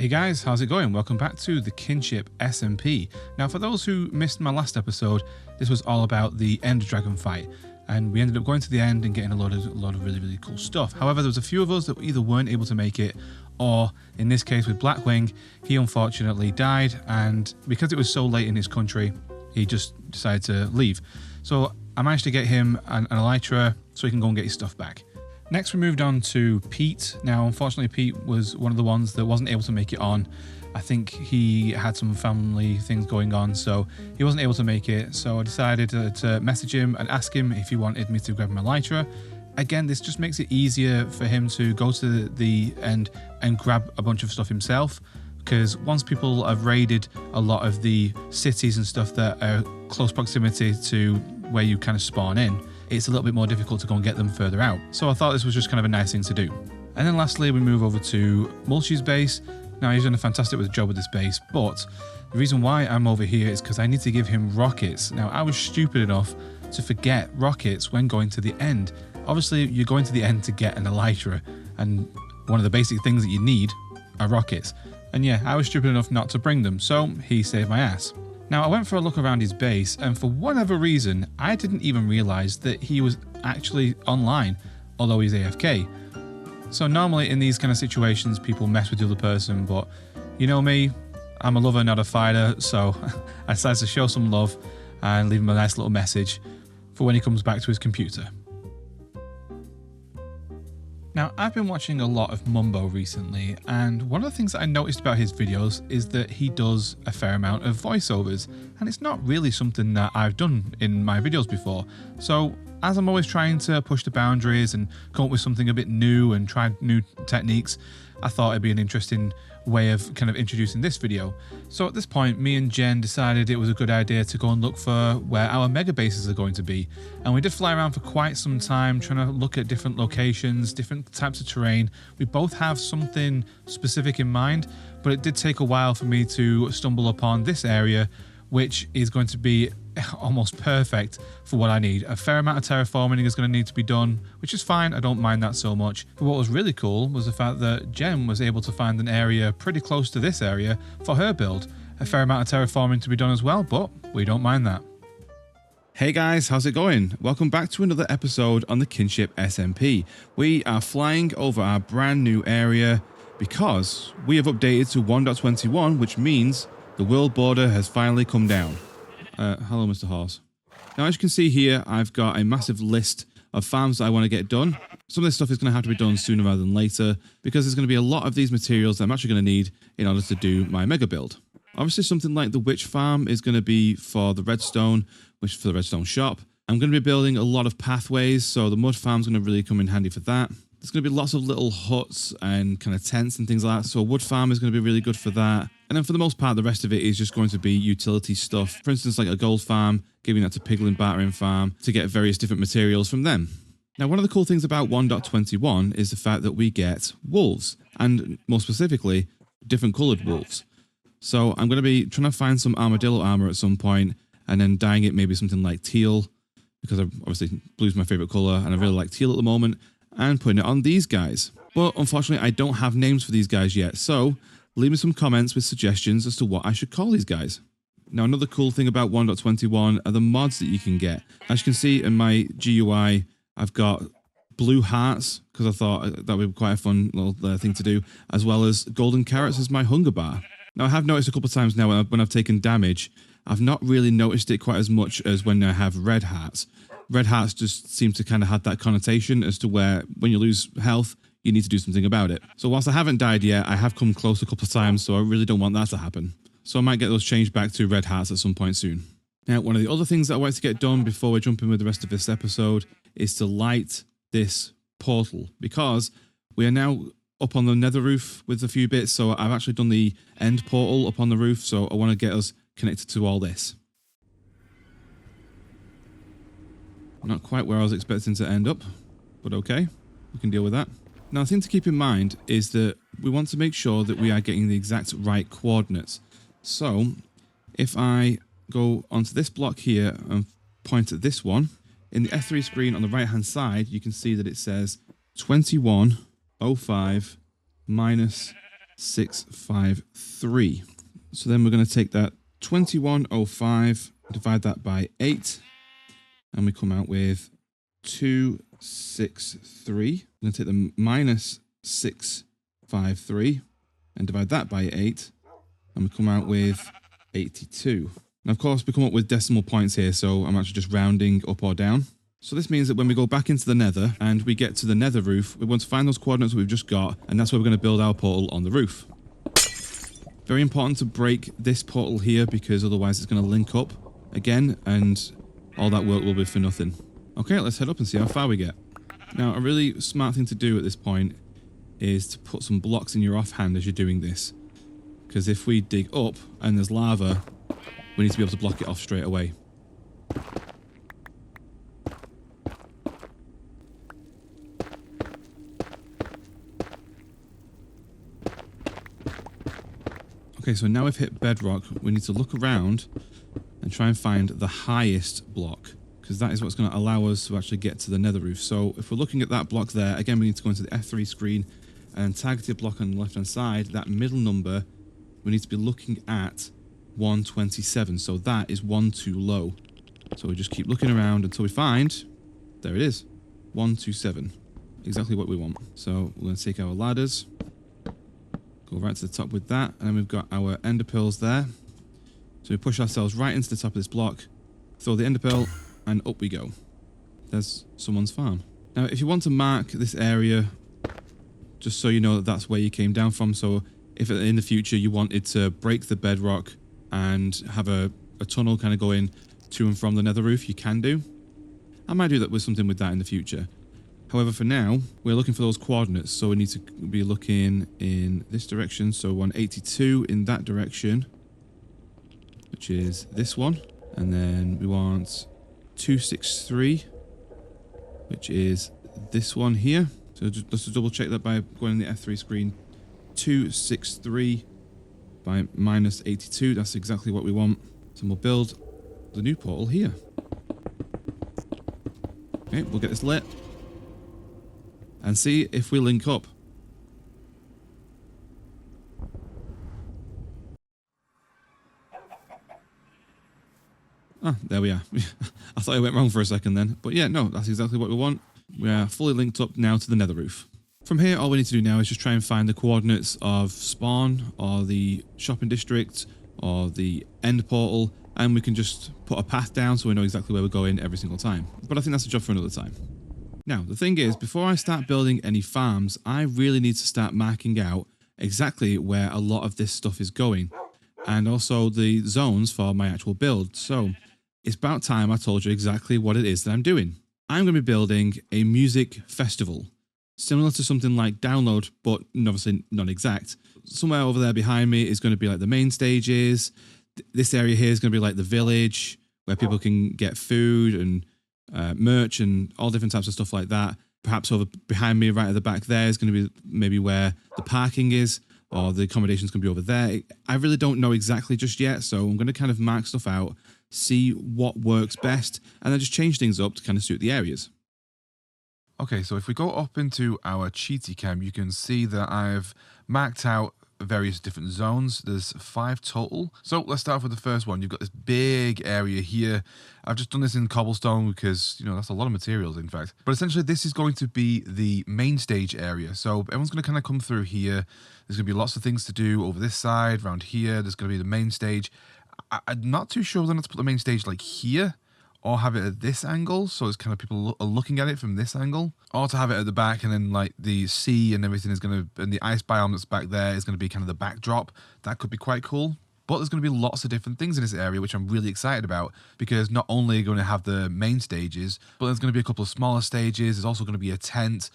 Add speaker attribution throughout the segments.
Speaker 1: Hey guys, how's it going? Welcome back to the Kinship SMP. Now for those who missed my last episode, this was all about the End Dragon fight, and we ended up going to the end and getting a lot of really cool stuff. However, there was a few of us that either weren't able to make it, or in this case with Blackwing, he unfortunately died, and because it was so late in his country, he just decided to leave. So I managed to get him an elytra so he can go and get his stuff back. Next we moved on to Pete. Now unfortunately Pete was one of the ones that wasn't able to make it on. I think he had some family things going on, so he wasn't able to make it. So I decided to message him and ask him if he wanted me to grab him elytra. Again, this just makes it easier for him to go to the end and grab a bunch of stuff himself, because once people have raided a lot of the cities and stuff that are close proximity to where you kind of spawn in, it's a little bit more difficult to go and get them further out. So I thought this was just kind of a nice thing to do. And then lastly, we move over to Mulchy's base. Now he's done a fantastic job with this base, but the reason why I'm over here is because I need to give him rockets. Now I was stupid enough to forget rockets when going to the end. Obviously you're going to the end to get an elytra, and one of the basic things that you need are rockets. And yeah, I was stupid enough not to bring them, so he saved my ass. Now I went for a look around his base, and for whatever reason, I didn't even realize that he was actually online, although he's AFK. So normally in these kind of situations, people mess with the other person, but you know me, I'm a lover, not a fighter, so I decided to show some love and leave him a nice little message for when he comes back to his computer. Now, I've been watching a lot of Mumbo recently, and one of the things that I noticed about his videos is that he does a fair amount of voiceovers, and it's not really something that I've done in my videos before. So, as I'm always trying to push the boundaries and come up with something a bit new and try new techniques, I thought it'd be an interesting way of kind of introducing this video. So at this point, me and Jen decided it was a good idea to go and look for where our mega bases are going to be. And we did fly around for quite some time trying to look at different locations, different types of terrain. We both have something specific in mind, but it did take a while for me to stumble upon this area, which is going to be almost perfect for what I need. A fair amount of terraforming is going to need to be done, which is fine, I don't mind that so much. But what was really cool was the fact that Jen was able to find an area pretty close to this area for her build. A fair amount of terraforming to be done as well, but we don't mind that. Hey guys, how's it going? Welcome back to another episode on the Kinship SMP. We are flying over our brand new area because we have updated to 1.21, which means the world border has finally come down. Hello, Mr. Horse. Now, as you can see here, I've got a massive list of farms that I want to get done. Some of this stuff is going to have to be done sooner rather than later, because there's going to be a lot of these materials that I'm actually going to need in order to do my mega build. Obviously, something like the witch farm is going to be for the redstone, which is for the redstone shop. I'm going to be building a lot of pathways, so the mud farm is going to really come in handy for that. There's going to be lots of little huts and kind of tents and things like that, so a wood farm is going to be really good for that. And then for the most part, the rest of it is just going to be utility stuff. For instance, like a gold farm, giving that to piglin battering farm to get various different materials from them. Now, one of the cool things about 1.21 is the fact that we get wolves, and more specifically, different coloured wolves. So I'm going to be trying to find some armadillo armor at some point, and then dyeing it maybe something like teal, because obviously blue's my favourite colour, and I really like teal at the moment, and putting it on these guys. But unfortunately, I don't have names for these guys yet, so leave me some comments with suggestions as to what I should call these guys. Now, another cool thing about 1.21 are the mods that you can get. As you can see in my GUI, I've got blue hearts, because I thought that would be quite a fun little thing to do, as well as golden carrots as my hunger bar. Now, I have noticed a couple of times now when I've taken damage, I've not really noticed it quite as much as when I have red hearts. Red hearts just seem to kind of have that connotation as to where when you lose health, you need to do something about it. So whilst I haven't died yet, I have come close a couple of times, so I really don't want that to happen. So I might get those changed back to red hearts at some point soon. Now, one of the other things that I want to get done before we jump in with the rest of this episode is to light this portal, because we are now up on the nether roof with a few bits, so I've actually done the end portal up on the roof, so I want to get us connected to all this. Not quite where I was expecting to end up, but okay, we can deal with that. Now, the thing to keep in mind is that we want to make sure that we are getting the exact right coordinates. So, if I go onto this block here and point at this one, in the F3 screen on the right hand side, you can see that it says 2105 minus 210653. So then we're going to take that 2105, divide that by 8, and we come out with 263. I'm going to take the minus 653 and divide that by 8, and we come out with 82. And of course, we come up with decimal points here, so I'm actually just rounding up or down. So this means that when we go back into the Nether and we get to the Nether roof, we want to find those coordinates that we've just got, and that's where we're going to build our portal on the roof. Very important to break this portal here, because otherwise it's going to link up again, and all that work will be for nothing. Okay, let's head up and see how far we get. Now, a really smart thing to do at this point is to put some blocks in your offhand as you're doing this, because if we dig up and there's lava, we need to be able to block it off straight away. Okay, so now we've hit bedrock, we need to look around and try and find the highest block, because that is what's going to allow us to actually get to the Nether roof. So if we're looking at that block there, again, we need to go into the F3 screen and targeted block on the left-hand side, that middle number, we need to be looking at 127. So that is one too low. So we just keep looking around until we find, there it is, 127. Exactly what we want. So we're going to take our ladders, go right to the top with that, and then we've got our ender pearls there. So we push ourselves right into the top of this block, throw the ender pearl, and up we go. There's someone's farm. Now, if you want to mark this area, just so you know that that's where you came down from, so if in the future you wanted to break the bedrock and have a tunnel kind of going to and from the Nether roof, you can do. I might do that with something with that in the future. However, for now, we're looking for those coordinates, so we need to be looking in this direction, so 182 in that direction, which is this one, and then we want 263, which is this one here. So let's double check that by going in the F3 screen. 263 by minus 82, that's exactly what we want. So we'll build the new portal here. Okay, we'll get this lit and see if we link up. Ah, there we are. I thought I went wrong for a second then. But yeah, no, that's exactly what we want. We are fully linked up now to the Nether roof. From here, all we need to do now is just try and find the coordinates of spawn, or the shopping district, or the end portal, and we can just put a path down so we know exactly where we're going every single time. But I think that's a job for another time. Now, the thing is, before I start building any farms, I really need to start marking out exactly where a lot of this stuff is going, and also the zones for my actual build. So it's about time I told you exactly what it is that I'm doing. I'm going to be building a music festival, similar to something like Download, but obviously not exact. Somewhere over there behind me is going to be like the main stages. This area here is going to be like the village, where people can get food and merch and all different types of stuff like that. Perhaps over behind me, right at the back there, is going to be maybe where the parking is, or the accommodation's going to be over there. I really don't know exactly just yet, so I'm going to kind of mark stuff out, see what works best, and then just change things up to kind of suit the areas. Okay, so if we go up into our cheaty cam, you can see that I've marked out various different zones. There's 5 total. So let's start off with the first one. You've got this big area here. I've just done this in cobblestone because, you know, that's a lot of materials, in fact. But essentially, this is going to be the main stage area. So everyone's going to kind of come through here. There's going to be lots of things to do over this side, around here. There's going to be the main stage. I'm not too sure whether or not to put the main stage like here, or have it at this angle, so it's kind of people are looking at it from this angle, or to have it at the back, and then like the sea and everything is going to, and the ice biome that's back there is going to be kind of the backdrop. That could be quite cool. But there's going to be lots of different things in this area, which I'm really excited about, because not only are you going to have the main stages, but there's going to be a couple of smaller stages. There's also going to be a tent.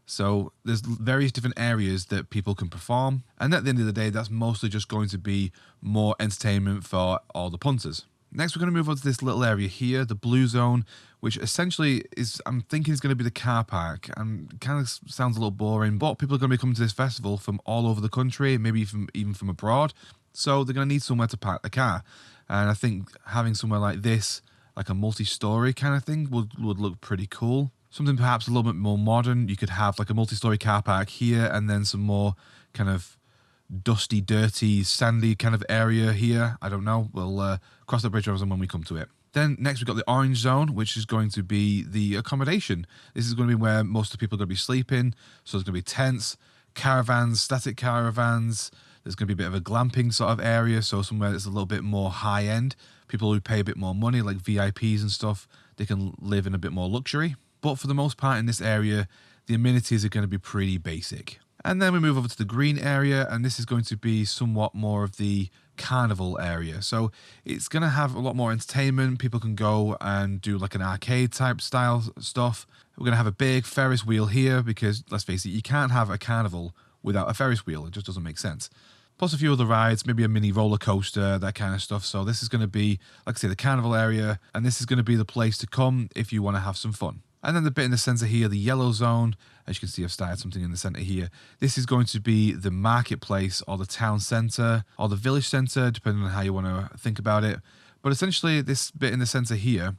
Speaker 1: So there's various different areas that people can perform. And at the end of the day, that's mostly just going to be more entertainment for all the punters. Next, we're going to move on to this little area here, the blue zone, which essentially is, I'm thinking is going to be the car park. And kind of sounds a little boring, but people are going to be coming to this festival from all over the country, maybe even from abroad. So they're going to need somewhere to park the car. And I think having somewhere like this, like a multi-story kind of thing, would look pretty cool. Something perhaps a little bit more modern. You could have like a multi-story car park here, and then some more kind of dusty, dirty, sandy kind of area here. I don't know. We'll cross the bridge when we come to it. Then next we've got the orange zone, which is going to be the accommodation. This is going to be where most of the people are going to be sleeping. So there's going to be tents, caravans, static caravans. There's going to be a bit of a glamping sort of area. So somewhere that's a little bit more high end. People who pay a bit more money, like VIPs and stuff, they can live in a bit more luxury. But for the most part in this area, the amenities are going to be pretty basic. And then we move over to the green area, and this is going to be somewhat more of the carnival area. So it's going to have a lot more entertainment. People can go and do like an arcade type style stuff. We're going to have a big Ferris wheel here because, let's face it, you can't have a carnival without a Ferris wheel. It just doesn't make sense. Plus a few other rides, maybe a mini roller coaster, that kind of stuff. So this is going to be, like I say, the carnival area, and this is going to be the place to come if you want to have some fun. And then the bit in the center here, the yellow zone, as you can see, I've started something in the center here. This is going to be the marketplace or the town center or the village center, depending on how you want to think about it. But essentially, this bit in the center here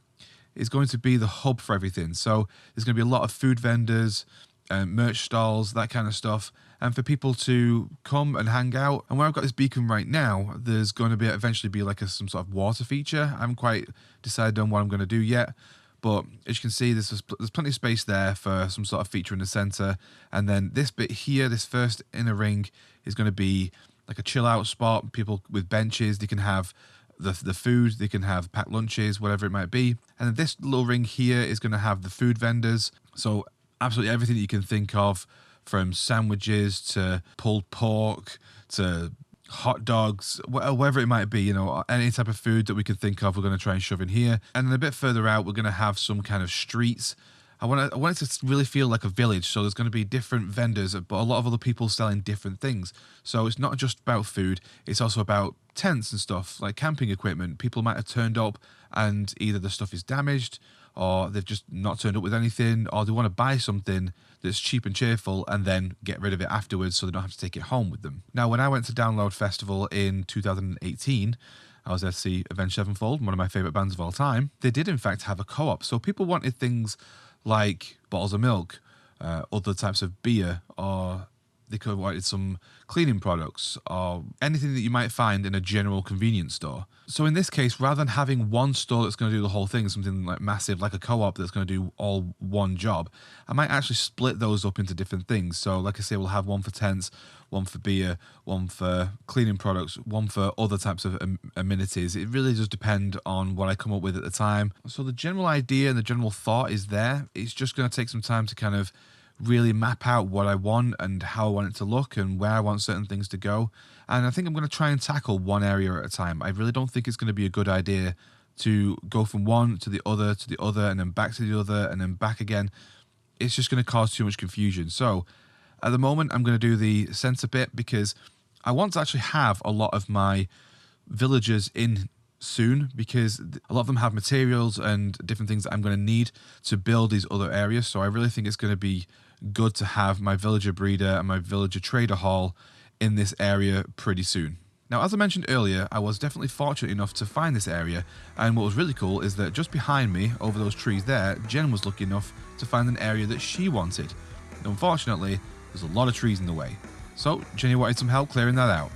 Speaker 1: is going to be the hub for everything. So there's going to be a lot of food vendors, merch stalls, that kind of stuff, and for people to come and hang out. And where I've got this beacon right now, there's going to be eventually be like some sort of water feature. I haven't quite decided on what I'm going to do yet. But as you can see, there's plenty of space there for some sort of feature in the center. And then this bit here, this first inner ring, is going to be like a chill out spot. People with benches, they can have the food, they can have packed lunches, whatever it might be. And then this little ring here is going to have the food vendors. So absolutely everything that you can think of, from sandwiches to pulled pork to hot dogs, whatever it might be, you know, any type of food that we can think of, we're going to try and shove in here. And then a bit further out, we're going to have some kind of streets. I want it to really feel like a village. So there's going to be different vendors, but a lot of other people selling different things. So it's not just about food. It's also about tents and stuff, like camping equipment. People might have turned up and either the stuff is damaged, or they've just not turned up with anything, or they want to buy something that's cheap and cheerful and then get rid of it afterwards so they don't have to take it home with them. Now, when I went to Download Festival in 2018, I was there to see Avenged Sevenfold, one of my favourite bands of all time. They did, in fact, have a co-op. So people wanted things like bottles of milk, other types of beer, or they could have wanted some cleaning products or anything that you might find in a general convenience store. So in this case, rather than having one store that's going to do the whole thing, something like massive, like a co-op that's going to do all one job, I might actually split those up into different things. So like I say, we'll have one for tents, one for beer, one for cleaning products, one for other types of amenities. It really does depend on what I come up with at the time. So the general idea and the general thought is there. It's just going to take some time to kind of really map out what I want and how I want it to look and where I want certain things to go. And I think I'm going to try and tackle one area at a time. I really don't think it's going to be a good idea to go from one to the other, and then back to the other, and then back again. It's just going to cause too much confusion. So at the moment, I'm going to do the center bit because I want to actually have a lot of my villagers in soon, because a lot of them have materials and different things that I'm going to need to build these other areas. So I really think it's going to be good to have my villager breeder and my villager trader hall in this area pretty soon. Now, as I mentioned earlier, I was definitely fortunate enough to find this area, and what was really cool is that just behind me, over those trees there, Jen was lucky enough to find an area that she wanted. And unfortunately, there's a lot of trees in the way. So Jenny wanted some help clearing that out.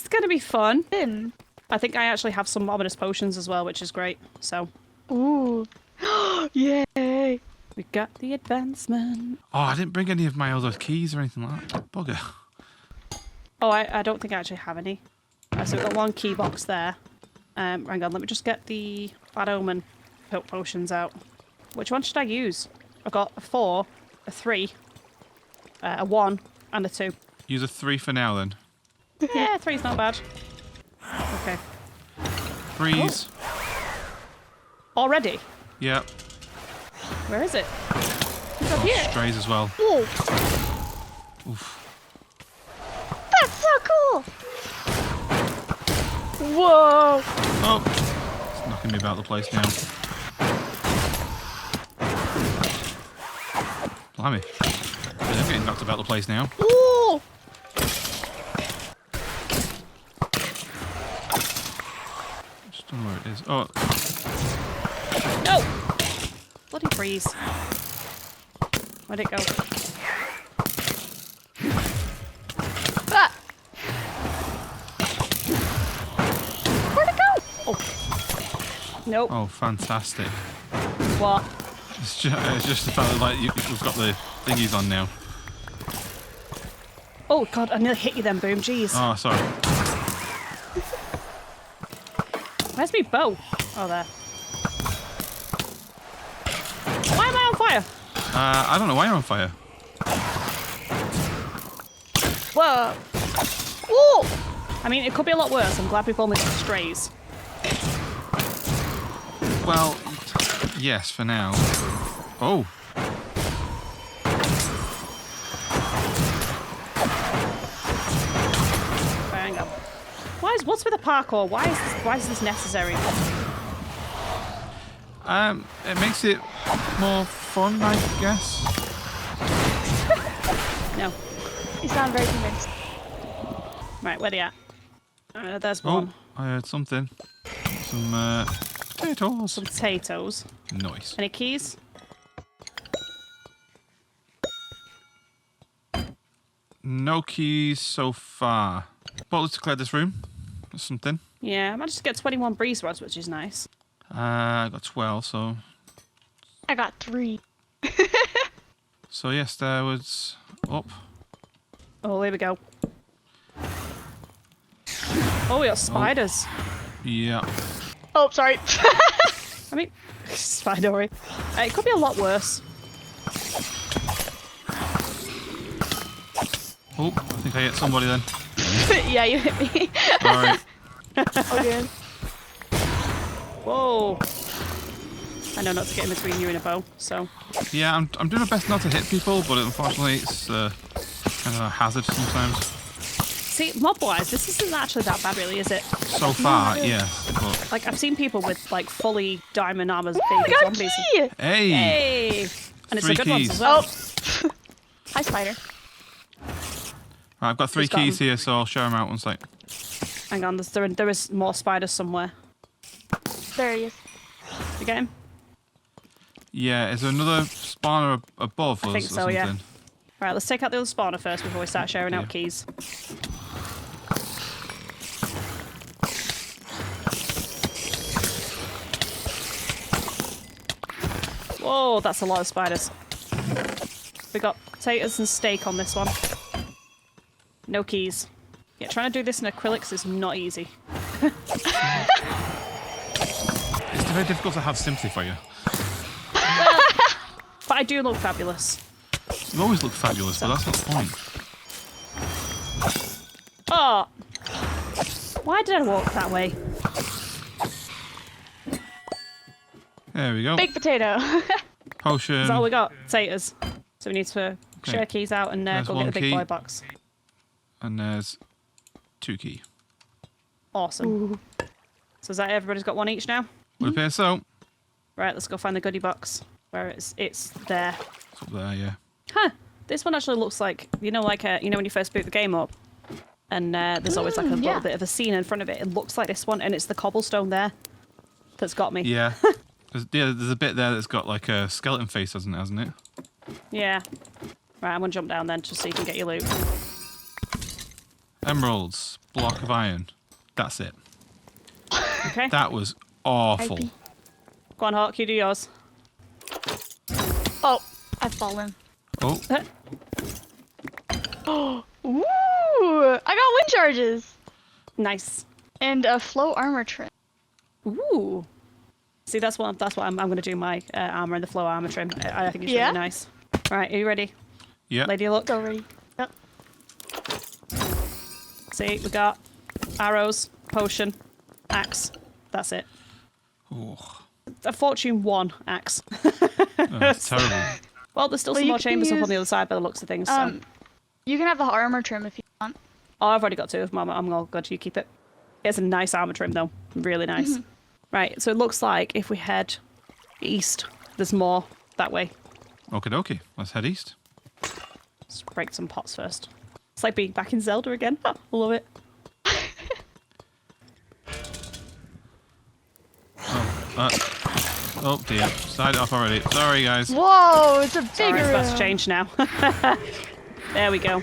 Speaker 2: is going to be fun.
Speaker 3: In.
Speaker 2: I think I actually have some ominous potions as well, which is great. So.
Speaker 3: Ooh. Yay.
Speaker 2: We got the advancement.
Speaker 1: Oh, I didn't bring any of my other keys or anything like that. Bugger.
Speaker 2: Oh, I don't think I actually have any. So we've got one key box there. Hang on, let me just get the Bad Omen potions out. Which one should I use? I've got a 4, a 3, a 1, and a 2.
Speaker 1: Use a 3 for now then.
Speaker 2: Yeah, 3's not bad. Okay.
Speaker 1: Freeze.
Speaker 2: Oh. Already?
Speaker 1: Yep.
Speaker 2: Where is it?
Speaker 3: It's up here.
Speaker 1: Strays as well.
Speaker 3: Whoa.
Speaker 1: Oof.
Speaker 3: That's so cool. Whoa.
Speaker 1: Oh. It's knocking me about the place now. Blimey. I'm getting knocked about the place now.
Speaker 3: Ooh.
Speaker 1: Just don't know where it is. Oh.
Speaker 2: No! Bloody freeze. Where'd it go?
Speaker 3: Ah. Where'd it go?
Speaker 2: Oh. Nope.
Speaker 1: Oh, fantastic.
Speaker 2: What?
Speaker 1: It's just the fact that like, we've got the thingies on now.
Speaker 2: Oh god, I nearly hit you then, Boom. Jeez.
Speaker 1: Oh, sorry.
Speaker 2: Where's my bow? Oh, there. Why am I on fire?
Speaker 1: I don't know why you're on fire.
Speaker 3: Whoa. Ooh.
Speaker 2: I mean, it could be a lot worse. I'm glad we've only got strays.
Speaker 1: Well, yes, for now. Oh.
Speaker 2: Hang on. What's with the parkour? Why is this necessary?
Speaker 1: It makes it more fun, I guess.
Speaker 2: No.
Speaker 3: You sound very convinced.
Speaker 2: Right, where are you at? There's
Speaker 1: Oh,
Speaker 2: one.
Speaker 1: I heard something. Some potatoes.
Speaker 2: Some potatoes.
Speaker 1: Nice.
Speaker 2: Any keys?
Speaker 1: No keys so far. But let's clear this room. That's something.
Speaker 2: Yeah, I managed to get 21 breeze rods, which is nice.
Speaker 1: I got 12, so...
Speaker 3: I got 3.
Speaker 1: So yes, there was... Up.
Speaker 2: Oh, here we go. Oh, we got spiders.
Speaker 1: Yeah.
Speaker 3: Oh, sorry.
Speaker 2: I mean, spidery. It could be a lot worse.
Speaker 1: Oh, I think I hit somebody then.
Speaker 3: Yeah, you hit me.
Speaker 1: Alright.
Speaker 3: Again.
Speaker 2: Whoa. I know not to get in between you and a bow, so.
Speaker 1: Yeah, I'm doing my best not to hit people, but unfortunately it's kind of a hazard sometimes.
Speaker 2: See, mob-wise, this isn't actually that bad, really, is it?
Speaker 1: So far, yes. But...
Speaker 2: Like, I've seen people with, like, fully diamond armor
Speaker 3: Oh, I
Speaker 2: baby
Speaker 3: got a
Speaker 2: zombies.
Speaker 3: key.
Speaker 1: Hey!
Speaker 2: Hey! And it's a
Speaker 1: 3
Speaker 2: good one
Speaker 1: keys.
Speaker 2: as well.
Speaker 3: Oh. Hi, spider.
Speaker 1: Right, I've got 3
Speaker 2: Who's got
Speaker 1: keys
Speaker 2: them?
Speaker 1: here, so I'll show them out one sec.
Speaker 2: Hang on, there is more spiders somewhere.
Speaker 3: There he is.
Speaker 2: You get him?
Speaker 1: Yeah, is there another spawner above us
Speaker 2: I think
Speaker 1: or
Speaker 2: so,
Speaker 1: something?
Speaker 2: yeah. Right, let's take out the other spawner first before we start sharing out keys. Whoa, that's a lot of spiders. We got potatoes and steak on this one. No keys. Yeah, trying to do this in acrylics is not easy.
Speaker 1: It's very difficult to have sympathy for you.
Speaker 2: But I do look fabulous.
Speaker 1: You always look fabulous, but that's not the point.
Speaker 2: Oh! Why did I walk that way?
Speaker 1: There we go.
Speaker 3: Big potato.
Speaker 1: Potion.
Speaker 2: That's all we got. Potatoes. So we need to share keys out and
Speaker 1: There's
Speaker 2: go get
Speaker 1: one
Speaker 2: the big
Speaker 1: key.
Speaker 2: boy box.
Speaker 1: And there's 2 key.
Speaker 2: Awesome.
Speaker 3: Ooh.
Speaker 2: So is that everybody's got one each now?
Speaker 1: Would appear so.
Speaker 2: Right, let's go find the goodie box. Where it's there.
Speaker 1: It's up there, yeah.
Speaker 2: Huh. This one actually looks like, you know when you first boot the game up? And there's always like a little bit of a scene in front of it. It looks like this one, and it's the cobblestone there that's got me.
Speaker 1: Yeah. There's a bit there that's got like a skeleton face, hasn't it?
Speaker 2: Yeah. Right, I'm gonna jump down then just so you can get your loot.
Speaker 1: Emeralds. Block of iron. That's it.
Speaker 2: Okay.
Speaker 1: That was awful.
Speaker 2: Go on, Hawk. You do yours.
Speaker 3: Oh, I've fallen.
Speaker 1: Oh,
Speaker 3: Ooh, I got wind charges
Speaker 2: Nice.
Speaker 3: and a flow armor trim.
Speaker 2: Ooh. See, that's what I'm going to do my armor and the flow armor trim. I think it's
Speaker 3: Yeah?
Speaker 2: really nice. Right, are you ready?
Speaker 1: yeah.
Speaker 2: Lady luck.
Speaker 3: It's already. Yep.
Speaker 2: See, we got arrows, potion, axe. That's it.
Speaker 1: Oh,
Speaker 2: A fortune 1 axe.
Speaker 1: that's terrible.
Speaker 2: Well, there's still
Speaker 3: Well,
Speaker 2: some
Speaker 3: you
Speaker 2: more
Speaker 3: can
Speaker 2: chambers up on the
Speaker 3: use,
Speaker 2: other side by the looks of things. So.
Speaker 3: You can have the armor trim if you want.
Speaker 2: Oh, I've already got 2 of them. I'm all good. You keep it. It's a nice armor trim, though. Really nice. Right, so it looks like if we head east, there's more that way.
Speaker 1: Okie dokie. Let's head east.
Speaker 2: Let's break some pots first. It's like being back in Zelda again. I love it.
Speaker 1: Oh dear. Started off already. Sorry, guys.
Speaker 3: Whoa, it's a big
Speaker 2: Sorry, it's about to
Speaker 3: room.
Speaker 2: change now. There we go.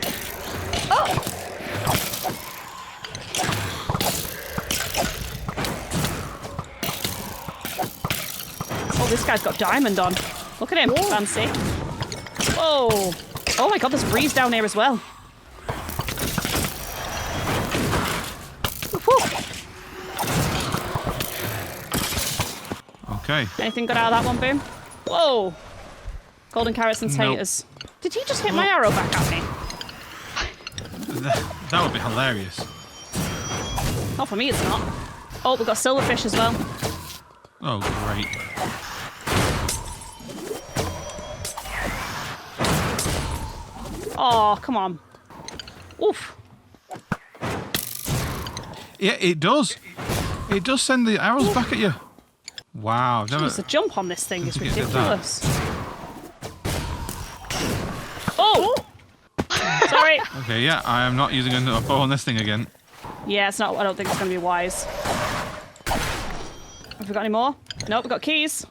Speaker 3: Oh,
Speaker 2: Oh, this guy's got diamond on. Look at him. Fancy. Whoa. Oh my god, there's breeze down here as well. Whew.
Speaker 1: Okay.
Speaker 2: Anything good out of that one, Boom? Whoa. Golden carrots and
Speaker 1: Nope.
Speaker 2: taters. Did he just hit my arrow back at me?
Speaker 1: That would be hilarious.
Speaker 2: Not for me, it's not. Oh, we've got silverfish as well.
Speaker 1: Oh, great.
Speaker 2: Oh, come on. Oof.
Speaker 1: Yeah, it does. It does send the arrows back at you. Wow. I've never...
Speaker 2: Jeez, the jump on this thing is
Speaker 1: Did you get that?
Speaker 2: ridiculous. Oh! Sorry.
Speaker 1: Okay, yeah, I am not using a bow on this thing again.
Speaker 2: Yeah, it's not. I don't think it's going to be wise. Have we got any more? Nope, we got keys.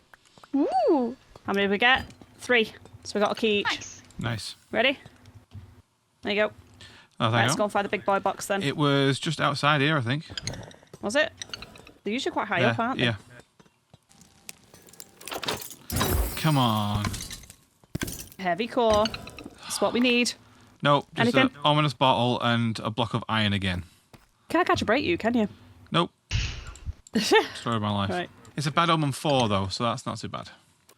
Speaker 3: ooh,
Speaker 2: How many did we get? 3. So we got a key each.
Speaker 3: nice.
Speaker 1: Nice.
Speaker 2: Ready? There you go.
Speaker 1: Oh,
Speaker 2: Right,
Speaker 1: thank
Speaker 2: let's
Speaker 1: you.
Speaker 2: go and find the big boy box then.
Speaker 1: It was just outside here, I think.
Speaker 2: Was it? They're usually quite high up, aren't they?
Speaker 1: Yeah. Come on.
Speaker 2: Heavy core. That's what we need.
Speaker 1: Nope, just
Speaker 2: Anything?
Speaker 1: an ominous bottle and a block of iron again.
Speaker 2: Can't catch a break, you, can you?
Speaker 1: Nope. Story of my life.
Speaker 2: Right.
Speaker 1: It's a bad omen 4 though, so that's not too bad.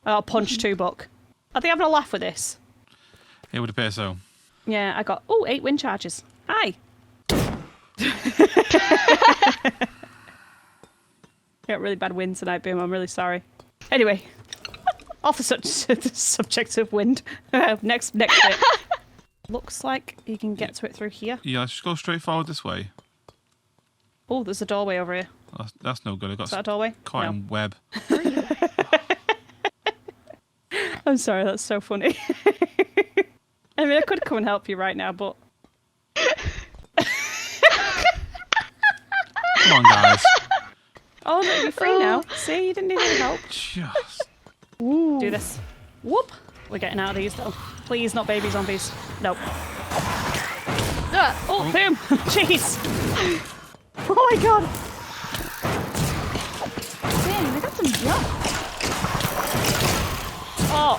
Speaker 2: Oh, punch 2 buck. Are they having a laugh with this?
Speaker 1: It would appear so.
Speaker 2: Yeah, I got 8 wind charges. Hi. Got really bad wind tonight, Boom. I'm really sorry. Anyway, off the subject of wind. next bit. Looks like you can get to it through here.
Speaker 1: Yeah, let's just go straight forward this way.
Speaker 2: Oh, there's a doorway over here.
Speaker 1: That's no good. I got
Speaker 2: Is that a doorway?
Speaker 1: caught
Speaker 2: No.
Speaker 1: in web.
Speaker 2: I'm sorry, that's so funny. I mean, I could come and help you right now, but
Speaker 1: Come on, guys.
Speaker 2: oh, no, you're free now. See, you didn't need any help.
Speaker 1: Just.
Speaker 3: Ooh.
Speaker 2: Do this. Whoop. We're getting out of these though. Please, not baby zombies. Nope. Oh, boom! Jeez. Oh my god.
Speaker 3: Dang, I got some jump.
Speaker 2: Oh.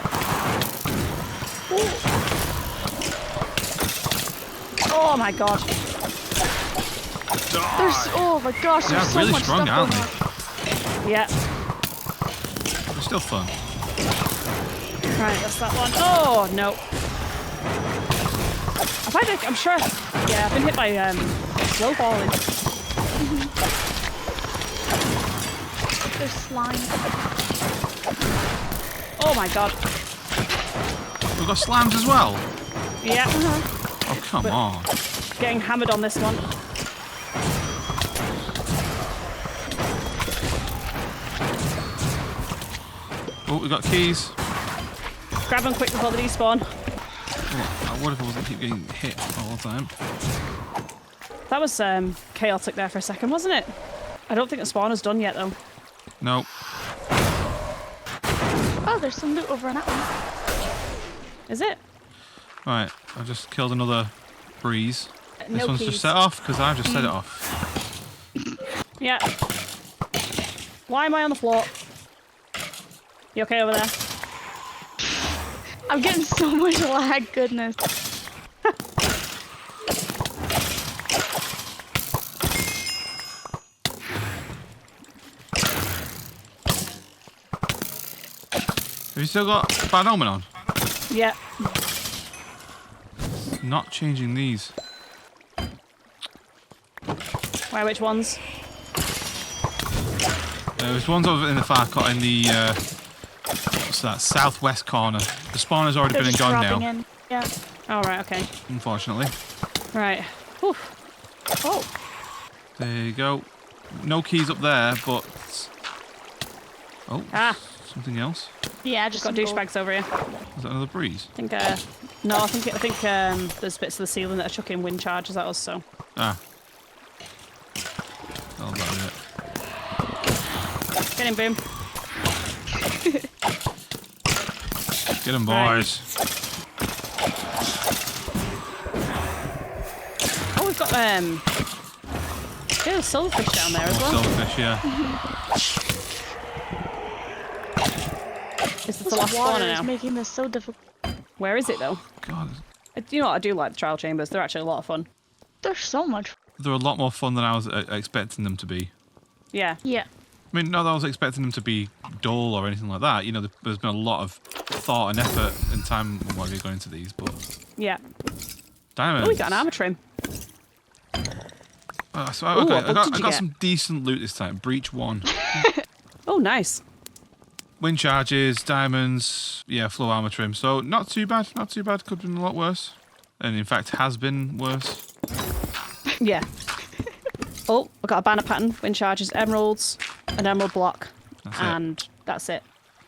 Speaker 2: Oh my god.
Speaker 3: There's, oh my gosh,
Speaker 1: They're
Speaker 3: there's so
Speaker 1: really
Speaker 3: much
Speaker 1: strong,
Speaker 3: stuff
Speaker 1: aren't
Speaker 3: going
Speaker 1: they?
Speaker 3: on.
Speaker 2: Yeah.
Speaker 1: They're still fun.
Speaker 2: Right, that's that one. Oh no. I'm sure. Yeah, I've been hit by slow falling.
Speaker 3: There's slime.
Speaker 2: Oh my god.
Speaker 1: We've got slams as well.
Speaker 2: Yeah.
Speaker 1: Oh, come on.
Speaker 2: Getting hammered on this one.
Speaker 1: Oh, we've got keys.
Speaker 2: Grab them quick before they despawn.
Speaker 1: Oh, what if I wasn't keep getting hit all the time?
Speaker 2: That was chaotic there for a second, wasn't it? I don't think the spawner's done yet though.
Speaker 1: Nope.
Speaker 3: Oh, there's some loot over on that one.
Speaker 2: Is it?
Speaker 1: Right, I just killed another breeze.
Speaker 2: No
Speaker 1: This one's
Speaker 2: keys.
Speaker 1: just set off because I've just set it off.
Speaker 2: Yeah. Why am I on the floor? You okay over there?
Speaker 3: I'm getting so much lag, goodness.
Speaker 1: Have you still got bad omen on?
Speaker 2: Yeah.
Speaker 1: Not changing these.
Speaker 2: Why, which ones?
Speaker 1: There's ones over in the far corner, in the what's that, southwest corner. The spawner's already
Speaker 3: They're
Speaker 1: been
Speaker 3: just
Speaker 1: and gone
Speaker 3: dropping
Speaker 1: now,
Speaker 3: in. Yeah.
Speaker 2: Oh, right, okay.
Speaker 1: unfortunately.
Speaker 2: Right. Whew. Oh.
Speaker 1: There you go. No keys up there, but oh,
Speaker 2: Ah.
Speaker 1: something else.
Speaker 3: Yeah, just
Speaker 2: Got
Speaker 3: some gold.
Speaker 2: douchebags over here.
Speaker 1: Is that another breeze?
Speaker 2: I think, no, I think there's bits of the ceiling that are chucking wind charges at us, so.
Speaker 1: Ah. Oh, that was it.
Speaker 2: Get him, boom.
Speaker 1: Get them,
Speaker 2: Right.
Speaker 1: boys.
Speaker 2: Oh, we've got, there's a silverfish down there as
Speaker 1: More
Speaker 2: well.
Speaker 1: silverfish, yeah.
Speaker 2: Is this the
Speaker 3: This
Speaker 2: last
Speaker 3: water
Speaker 2: spawner
Speaker 3: is
Speaker 2: now?
Speaker 3: making this so difficult.
Speaker 2: Where is it, though?
Speaker 1: God,
Speaker 2: You know what? I do like the trial chambers. They're actually a lot of fun.
Speaker 3: There's so much.
Speaker 1: they're a lot more fun than I was expecting them to be.
Speaker 2: Yeah.
Speaker 3: Yeah.
Speaker 1: I mean, not that I was expecting them to be dull or anything like that. You know, there's been a lot of thought and effort and time while you're going into these, but
Speaker 2: Yeah.
Speaker 1: diamonds.
Speaker 2: Oh, we got an armor trim.
Speaker 1: So
Speaker 2: Ooh,
Speaker 1: okay,
Speaker 2: what
Speaker 1: I
Speaker 2: book did you
Speaker 1: got
Speaker 2: get?
Speaker 1: some decent loot this time. Breach 1.
Speaker 2: Oh, nice.
Speaker 1: Wind charges, diamonds, yeah, flow armor trim. So not too bad, not too bad. Could have been a lot worse. And in fact, has been worse.
Speaker 2: Yeah. Oh, I got a banner pattern, wind charges, emeralds, an emerald block,
Speaker 1: That's
Speaker 2: and that's it.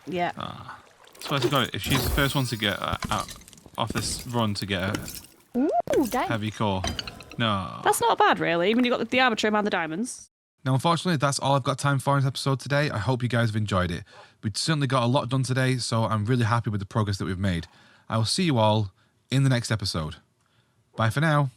Speaker 2: Yeah.
Speaker 1: So I got it. If she's the first one to get out off this run to get a
Speaker 3: Ooh, dang.
Speaker 1: heavy core. No.
Speaker 2: That's not bad, really, when you got the armor trim and the diamonds.
Speaker 1: Now, unfortunately, that's all I've got time for in this episode today. I hope you guys have enjoyed it. We've certainly got a lot done today, so I'm really happy with the progress that we've made. I will see you all in the next episode. Bye for now.